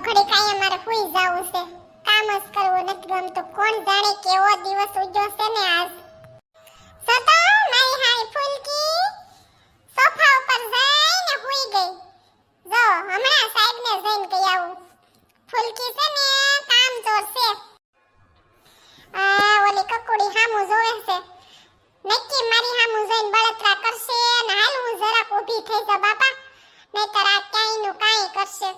ઘડી કાંઈ અમારે સુઈ જાવું છે. કામ જ કરવું નથી ગમતું. કોણ જાણે કેવો દિવસ ઉજ્યો છે ને આજ. સતો મારી હારી ફૂલકી સોફા ઉપર જઈને સુઈ ગઈ. જો હમણાં સાહેબને જઈને કહી આવું. ફૂલકી છે ને કામ ચોર છે. ઓલી કકુડી હામું જોવે છે. નક્કી મારી હામું જોઈને બળતરા કરશે ને. હાલ હું જરાક ઊભી થઈ જા બાપા, નહીતર આ ક્યાંયનું કાંઈ કરશે.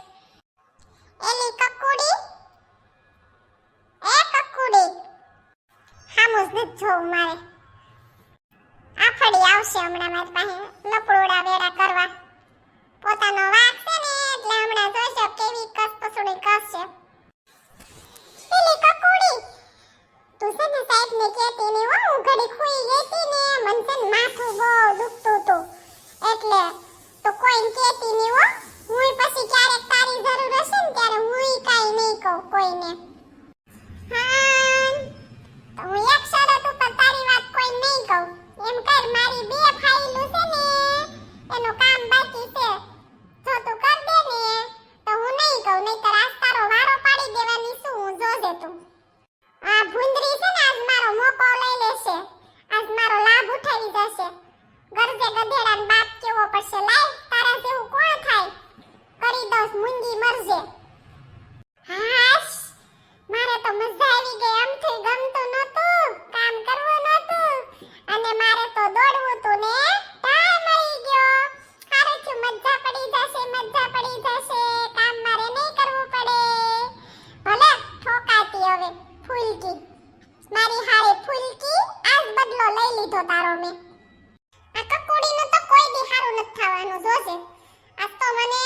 એલી કકુડી, એ કકુડી, હામું જ નથી જોવું મારે. આફડી આવશે હમણાં મારી પાસે લપડોડા વેડા કરવા. પોતાનો વાક છે ને એટલે હમણાં જોઈશો કેવી કસપસુડી કરશે. એલી કકુડી, તું છે ને સાહેબને કહેતી નહીં હો. હું ઘડી ખુઈ ગઈ હતી ને, મને છે ને માથું બહુ દુખતું હતું એટલે તો કોઈને કહેતી નહીં હો. હું પછી ક્યારેક તારી જરૂર હશે ને ત્યારે હું કાંઈ નહીં કહું કોઈને. હા, તો હું એક શરત ઉપર તારી વાત કોઈ નહીં કહું. એમ કર, મારી 2 ફાઇલો છે ને એનું કામ બાકી છે. જો તું કર દે ને તો હું નહીં કહું, નહીતર આજ તારો વારો પાડી દેવાની છું હું. જોજે તું. આ ભૂંદરી છે ને આજ મારો મોકો લઈ લેશે. આજ મારો લાભ ઉઠાવી જશે. ગરજે ગધેડાનો બાપ કેવો પડશે. લાય, તારા જેવું કોણ થાય? કરી દઉં મુંગી મરજે. હાશ, મારે તો મજા આવી ગઈ. આમથી ગમતું નહોતું, કામ કરવું નહોતું અને મારે તો દોડવું હતું ને ટાઈમ મળી ગયો. હારે છું, મજા પડી જશે, મજા પડી જશે. કામ મારે નહીં કરવું પડે. ભલે ઠોકાતી હવે ફૂલકી, મારી હારે ફૂલકી. આજ બદલો લઈ લીધો તારો મેં. આ કકુડીનું તો કોઈ દી હારું નથી થવાનું. જોજે, આજ તો મને